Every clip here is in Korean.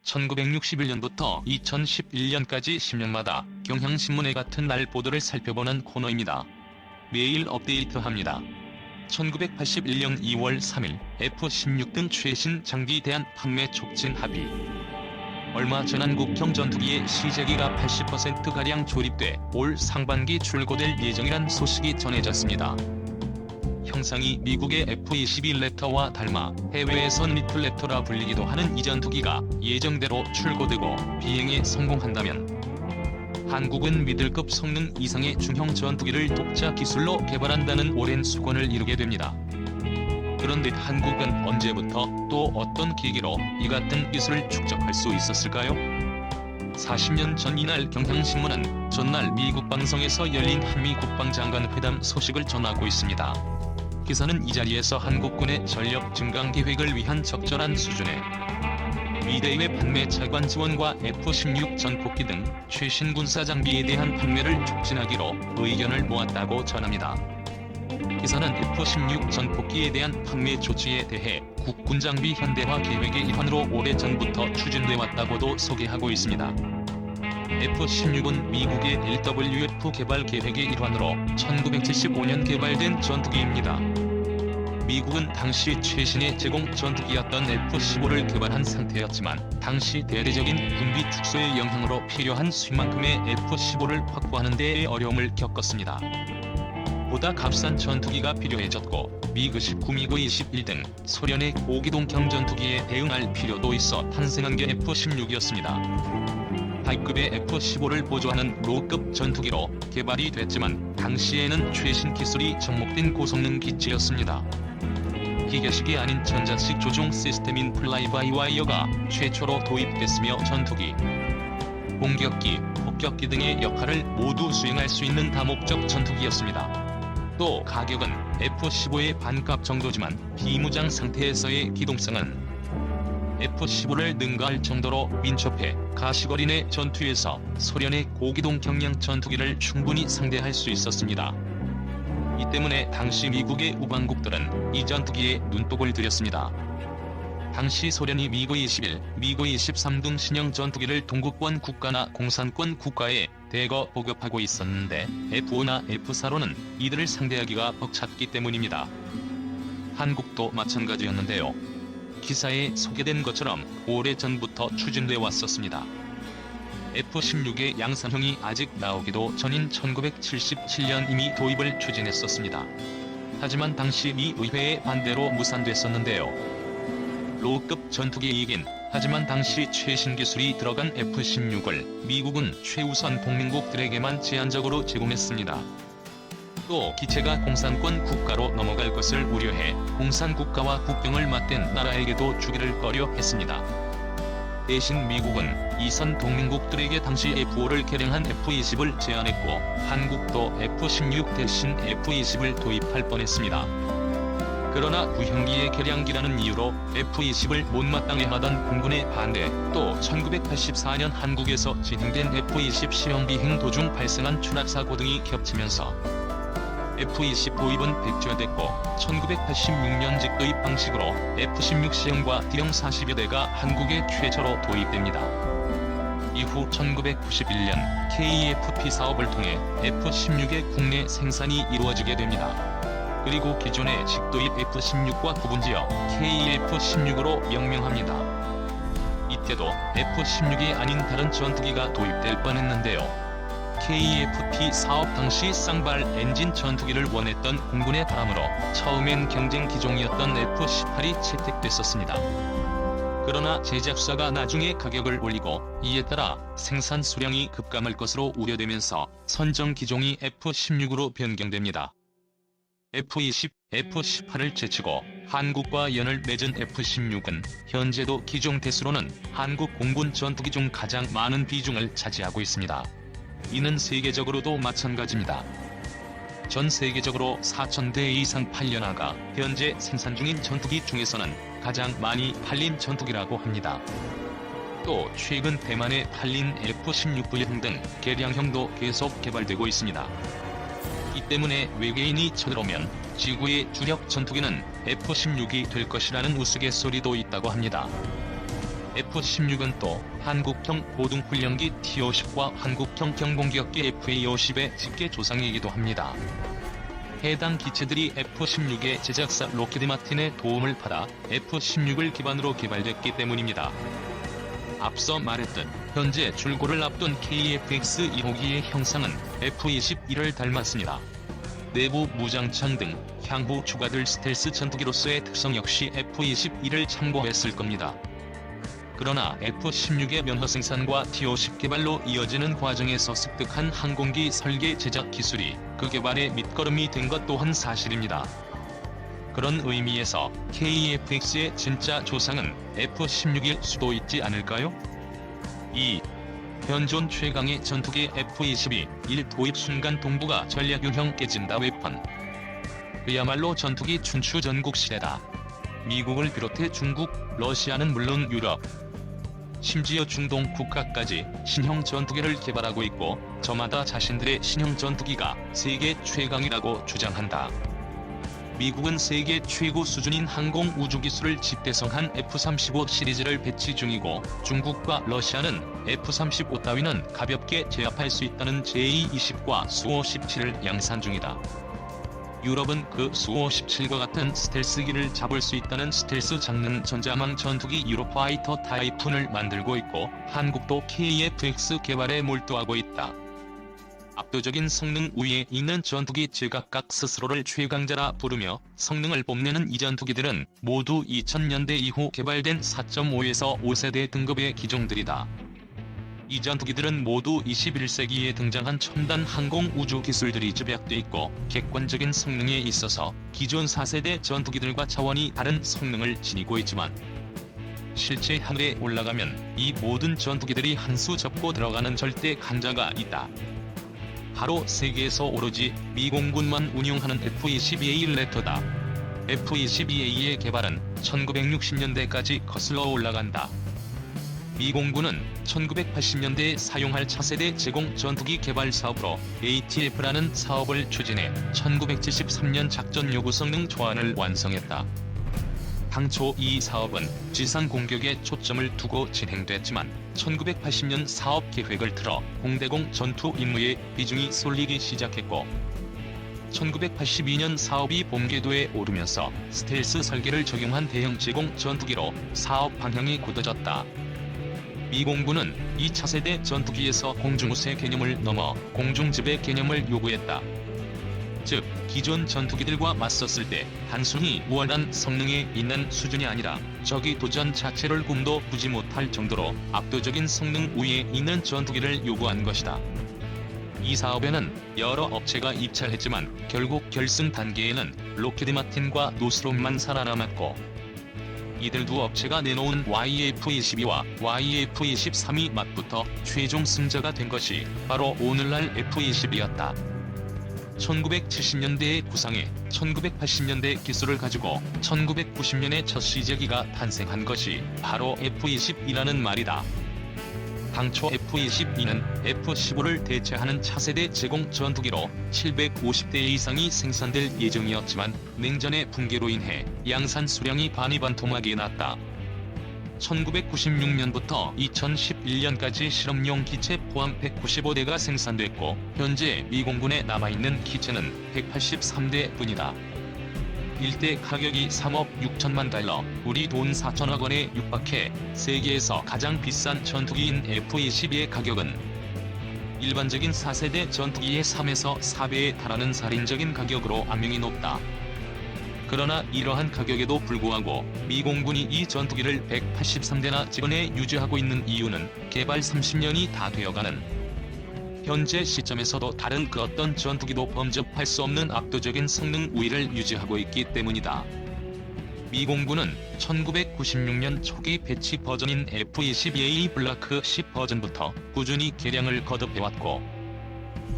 1961년부터 2011년까지 10년마다 경향신문의 같은 날 보도를 살펴보는 코너입니다. 매일 업데이트합니다. 1981년 2월 3일 F-16 등 최신 장비 대한 판매 촉진 합의. 얼마 전 한국형 전투기의 시제기가 80%가량 조립돼 올 상반기 출고될 예정이란 소식이 전해졌습니다. 형상이 미국의 F-22 랩터와 닮아 해외에선 리틀 랩터라 불리기도 하는 이 전투기가 예정대로 출고되고 비행에 성공한다면 한국은 미들급 성능 이상의 중형 전투기를 독자 기술로 개발한다는 오랜 소원을 이루게 됩니다. 그런데 한국은 언제부터 또 어떤 계기로 이 같은 기술을 축적할 수 있었을까요? 40년 전 이날 경향신문은 전날 미국 방송에서 열린 한미 국방장관 회담 소식을 전하고 있습니다. 기사는 이 자리에서 한국군의 전력 증강 계획을 위한 적절한 수준의 미대의 판매 차관 지원과 F-16 전폭기 등 최신 군사 장비에 대한 판매를 촉진하기로 의견을 모았다고 전합니다. 기사는 F-16 전폭기에 대한 판매 조치에 대해 국군 장비 현대화 계획의 일환으로 오래전부터 추진돼 왔다고도 소개하고 있습니다. F-16은 미국의 LWF 개발 계획의 일환으로 1975년 개발된 전투기입니다. 미국은 당시 최신의 제공 전투기였던 F-15를 개발한 상태였지만 당시 대대적인 군비 축소의 영향으로 필요한 수만큼의 F-15를 확보하는 데에 어려움을 겪었습니다. 보다 값싼 전투기가 필요해졌고 미그 19, 미그 21 등 소련의 고기동형 전투기에 대응할 필요도 있어 탄생한 게 F-16이었습니다. 하이급의 F-15를 보조하는 로급 전투기로 개발이 됐지만 당시에는 최신 기술이 접목된 고성능 기체였습니다. 기계식이 아닌 전자식 조종 시스템인 플라이바이와이어가 최초로 도입됐으며 전투기, 공격기, 폭격기 등의 역할을 모두 수행할 수 있는 다목적 전투기였습니다. 또 가격은 F-15의 반값 정도지만 비무장 상태에서의 기동성은 F-15를 능가할 정도로 민첩해 가시거리 내 전투에서 소련의 고기동 경량 전투기를 충분히 상대할 수 있었습니다. 이 때문에 당시 미국의 우방국들은 이 전투기에 눈독을 들였습니다. 당시 소련이 미그 21, 미그 23 등 신형 전투기를 동구권 국가나 공산권 국가에 대거 보급하고 있었는데 F-5나 F-4로는 이들을 상대하기가 벅찼기 때문입니다. 한국도 마찬가지였는데요. 기사에 소개된 것처럼 오래전부터 추진돼 왔었습니다. F-16의 양산형이 아직 나오기도 전인 1977년 이미 도입을 추진했었습니다. 하지만 당시 미 의회의 반대로 무산됐었는데요. 로급 전투기이긴 하지만 당시 최신 기술이 들어간 F-16을 미국은 최우선 동맹국들에게만 제한적으로 제공했습니다. 또 기체가 공산권 국가로 넘어갈 것을 우려해 공산국가와 국경을 맞댄 나라에게도 주기를 꺼려 했습니다. 대신 미국은 이선 동맹국들에게 당시 F-5를 개량한 F-20을 제안했고 한국도 F-16 대신 F-20을 도입할 뻔했습니다. 그러나 구형기의 개량기라는 이유로 F-20을 못마땅해 하던 공군의 반대, 또 1984년 한국에서 진행된 F-20 시험 비행 도중 발생한 추락사고 등이 겹치면서 F-20 도입은 백지화됐고 1986년 직도입 방식으로 F-16 시험과 D형 40여 대가 한국에 최초로 도입됩니다. 이후 1991년 KEFP 사업을 통해 F-16의 국내 생산이 이루어지게 됩니다. 그리고 기존의 직도입 F-16과 구분지어 KEF-16으로 명명합니다. 이때도 F-16이 아닌 다른 전투기가 도입될 뻔했는데요. KEFP 사업 당시 쌍발 엔진 전투기를 원했던 공군의 바람으로 처음엔 경쟁 기종이었던 F-18이 채택됐었습니다. 그러나 제작사가 나중에 가격을 올리고 이에 따라 생산 수량이 급감할 것으로 우려되면서 선정 기종이 F-16으로 변경됩니다. F-20, F-18을 제치고 한국과 연을 맺은 F-16은 현재도 기종 대수로는 한국 공군 전투기 중 가장 많은 비중을 차지하고 있습니다. 이는 세계적으로도 마찬가지입니다. 전 세계적으로 4,000대 이상 팔려나가 현재 생산 중인 전투기 중에서는 가장 많이 팔린 전투기라고 합니다. 또 최근 대만에 팔린 F-16V 등 개량형도 계속 개발되고 있습니다. 이 때문에 외계인이 쳐들어오면 지구의 주력 전투기는 F-16이 될 것이라는 우스갯소리도 있다고 합니다. F-16은 또 한국형 고등훈련기 T-50과 한국형 경공격기 FA-50의 직계 조상이기도 합니다. 해당 기체들이 F-16의 제작사 록히드 마틴의 도움을 받아 F-16을 기반으로 개발됐기 때문입니다. 앞서 말했듯 현재 출고를 앞둔 KF-X 2호기의 형상은 F-21을 닮았습니다. 내부 무장창 등 향후 추가될 스텔스 전투기로서의 특성 역시 F-21을 참고했을 겁니다. 그러나 F-16의 면허 생산과 T-50 개발로 이어지는 과정에서 습득한 항공기 설계 제작 기술이 그 개발의 밑거름이 된 것 또한 사실입니다. 그런 의미에서 KF-X의 진짜 조상은 F-16일 수도 있지 않을까요? 2. 현존 최강의 전투기 F-22 1 도입 순간 동부가 전략유형 깨진다 웨펀. 그야말로 전투기 춘추 전국 시대다. 미국을 비롯해 중국, 러시아는 물론 유럽, 심지어 중동 국가까지 신형 전투기를 개발하고 있고 저마다 자신들의 신형 전투기가 세계 최강이라고 주장한다. 미국은 세계 최고 수준인 항공 우주 기술을 집대성한 F-35 시리즈를 배치 중이고 중국과 러시아는 F-35 따위는 가볍게 제압할 수 있다는 JE-20과 수호-17을 양산 중이다. 유럽은 그 수호-17과 같은 스텔스기를 잡을 수 있다는 스텔스 장능 전자망 전투기 유로파이터 타이푼을 만들고 있고 한국도 KF-X 개발에 몰두하고 있다. 압도적인 성능 우위에 있는 전투기 제각각 스스로를 최강자라 부르며 성능을 뽐내는 이 전투기들은 모두 2000년대 이후 개발된 4.5에서 5세대 등급의 기종들이다. 이 전투기들은 모두 21세기에 등장한 첨단 항공 우주 기술들이 집약돼 있고 객관적인 성능에 있어서 기존 4세대 전투기들과 차원이 다른 성능을 지니고 있지만 실제 하늘에 올라가면 이 모든 전투기들이 한 수 접고 들어가는 절대 강자가 있다. 바로 세계에서 오로지 미공군만 운용하는 F-22A 레터다. F-22A의 개발은 1960년대까지 거슬러 올라간다. 미공군은 1980년대에 사용할 차세대 제공 전투기 개발 사업으로 ATF라는 사업을 추진해 1973년 작전 요구 성능 조안을 완성했다. 당초 이 사업은 지상 공격에 초점을 두고 진행됐지만 1980년 사업 계획을 틀어 공대공 전투 임무의 비중이 쏠리기 시작했고 1982년 사업이 본궤도에 오르면서 스텔스 설계를 적용한 대형 제공 전투기로 사업 방향이 굳어졌다. 미공군은 2차 세대 전투기에서 공중우세 개념을 넘어 공중지배 개념을 요구했다. 즉, 기존 전투기들과 맞섰을 때 단순히 우월한 성능에 있는 수준이 아니라 적이 도전 자체를 꿈도 꾸지 못할 정도로 압도적인 성능 우위에 있는 전투기를 요구한 것이다. 이 사업에는 여러 업체가 입찰했지만 결국 결승 단계에는 록히드 마틴과 노스롬만 살아남았고 이들 두 업체가 내놓은 YF-22와 YF-23이 맞붙어 최종 승자가 된 것이 바로 오늘날 F-22였다. 1970년대에 구상해 1980년대 기술을 가지고 1990년에 첫 시제기가 탄생한 것이 바로 F-22라는 말이다. 당초 F-22는 F-15를 대체하는 차세대 제공 전투기로 750대 이상이 생산될 예정이었지만 냉전의 붕괴로 인해 양산 수량이 반이반토막이 났다. 1996년부터 2011년까지 실험용 기체 포함 195대가 생산됐고 현재 미공군에 남아있는 기체는 183대 뿐이다. 일대 가격이 3억 6천만 달러, 우리 돈 4천억 원에 육박해 세계에서 가장 비싼 전투기인 F-22의 가격은 일반적인 4세대 전투기의 3에서 4배에 달하는 살인적인 가격으로 악명이 높다. 그러나 이러한 가격에도 불구하고 미공군이 이 전투기를 183대나 지원해 유지하고 있는 이유는 개발 30년이 다 되어가는 현재 시점에서도 다른 그 어떤 전투기도 범접할 수 없는 압도적인 성능 우위를 유지하고 있기 때문이다. 미공군은 1996년 초기 배치 버전인 F-22A 블라크 10 버전부터 꾸준히 개량을 거듭해왔고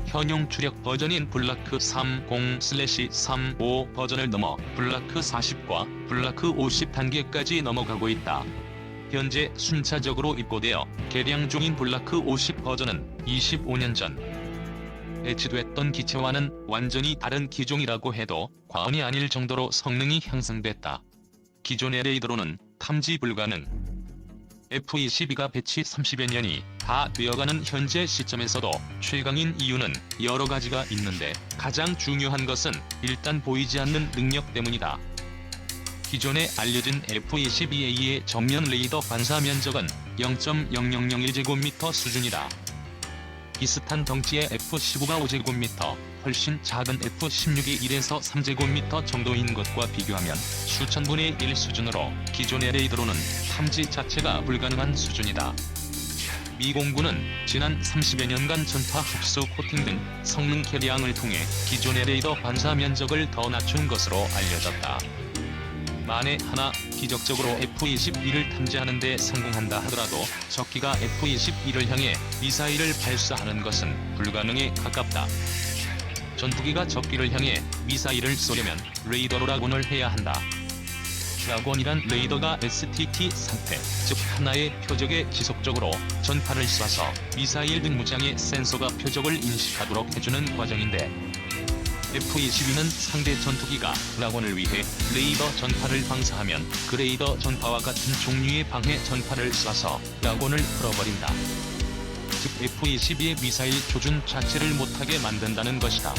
현용 주력 버전인 블라크 30/35 버전을 넘어 블라크 40과 블라크 50 단계까지 넘어가고 있다. 현재 순차적으로 입고되어 개량 중인 블라크 50 버전은 25년 전 배치됐던 기체와는 완전히 다른 기종이라고 해도 과언이 아닐 정도로 성능이 향상됐다. 기존의 레이더로는 탐지 불가능. F-22가 배치 30여 년이 다 되어가는 현재 시점에서도 최강인 이유는 여러 가지가 있는데 가장 중요한 것은 일단 보이지 않는 능력 때문이다. 기존에 알려진 F-22A의 전면 레이더 반사 면적은 0.0001제곱미터 수준이다. 비슷한 덩치의 F-15가 5제곱미터, 훨씬 작은 F-16이 1에서 3제곱미터 정도인 것과 비교하면 수천분의 1 수준으로 기존의 레이더로는 탐지 자체가 불가능한 수준이다. 미 공군은 지난 30여 년간 전파 흡수 코팅 등 성능 개량을 통해 기존의 레이더 반사 면적을 더 낮춘 것으로 알려졌다. 만에 하나 기적적으로 F-22를 탐지하는 데 성공한다 하더라도 적기가 F-22를 향해 미사일을 발사하는 것은 불가능에 가깝다. 전투기가 적기를 향해 미사일을 쏘려면 레이더로 락온을 해야 한다. 락온이란 레이더가 STT 상태, 즉 하나의 표적에 지속적으로 전파를 쏴서 미사일 등 무장의 센서가 표적을 인식하도록 해주는 과정인데, F-22는 상대 전투기가 락온을 위해 레이더 전파를 방사하면 그 레이더 전파와 같은 종류의 방해 전파를 쏴서 락온을 풀어버린다. 즉 F-22의 미사일 조준 자체를 못하게 만든다는 것이다.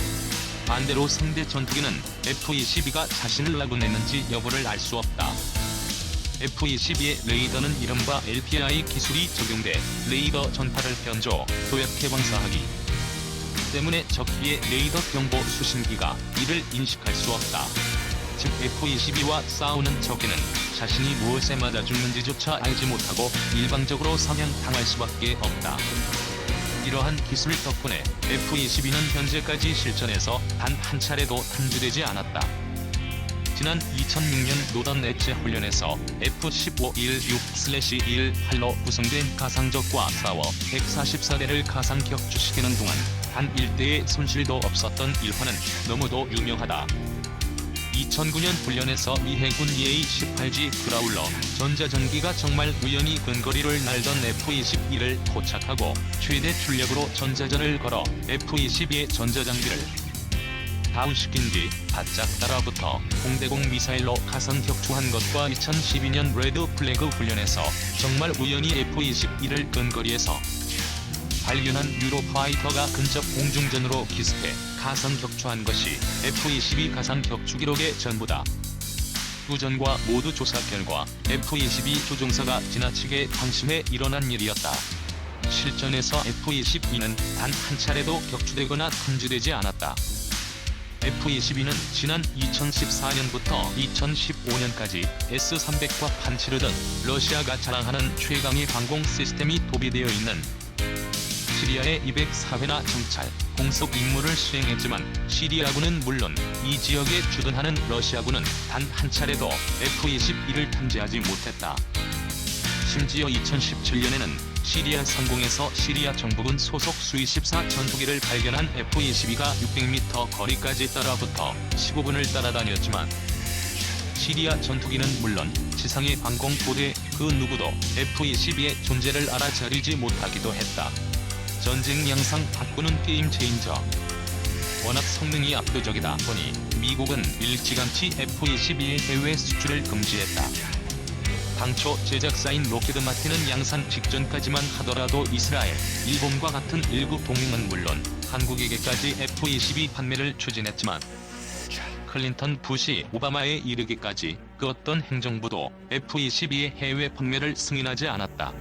반대로 상대 전투기는 F-22가 자신을 락온했는지 여부를 알 수 없다. F-22의 레이더는 이른바 LPI 기술이 적용돼 레이더 전파를 변조, 도약해 방사하기 때문에 적기의 레이더 경보 수신기가 이를 인식할 수 없다. 즉 F-22와 싸우는 적기는 자신이 무엇에 맞아 죽는지조차 알지 못하고 일방적으로 사냥당할 수밖에 없다. 이러한 기술 덕분에 F-22는 현재까지 실전에서 단 한 차례도 탐지되지 않았다. 지난 2006년 노던 엣지 훈련에서 F-15-16/18로 구성된 가상적과 싸워 144대를 가상 격추시키는 동안 단 1대의 손실도 없었던 일화는 너무도 유명하다. 2009년 훈련에서 미 해군 EA-18G 그라울러 전자전기가 정말 우연히 근거리를 날던 F-22를 포착하고 최대 출력으로 전자전을 걸어 F-22의 전자장비를 다운시킨 뒤 바짝 따라붙어 공대공 미사일로 가상 격추한 것과 2012년 레드 플래그 훈련에서 정말 우연히 F-22를 근거리에서 발견한 유로파이터가 근접 공중전으로 기습해 가상 격추한 것이 F-22 가상 격추 기록의 전부다. 두 전과 모두 조사 결과 F-22 조종사가 지나치게 방심해 일어난 일이었다. 실전에서 F-22는 단 한 차례도 격추되거나 탐지되지 않았다. F-22는 지난 2014년부터 2015년까지 S-300과 판치르 등 러시아가 자랑하는 최강의 방공 시스템이 도입되어 있는 시리아의 204회나 정찰, 공습 임무를 수행했지만 시리아군은 물론 이 지역에 주둔하는 러시아군은 단 한 차례도 F-22를 탐지하지 못했다. 심지어 2017년에는 시리아 상공에서 시리아 정부군 소속 수-24 전투기를 발견한 F-22가 600m 거리까지 따라붙어 15분을 따라다녔지만 시리아 전투기는 물론 지상의 방공부대 그 누구도 F-22의 존재를 알아차리지 못하기도 했다. 전쟁 양상 바꾸는 게임 체인저. 워낙 성능이 압도적이다 보니 미국은 일찌감치 F-22의 해외 수출을 금지했다. 당초 제작사인 로키드 마틴은 양산 직전까지만 하더라도 이스라엘, 일본과 같은 일부 동맹은 물론 한국에게까지 F-22 판매를 추진했지만 클린턴, 부시, 오바마에 이르기까지 그 어떤 행정부도 F-22의 해외 판매를 승인하지 않았다.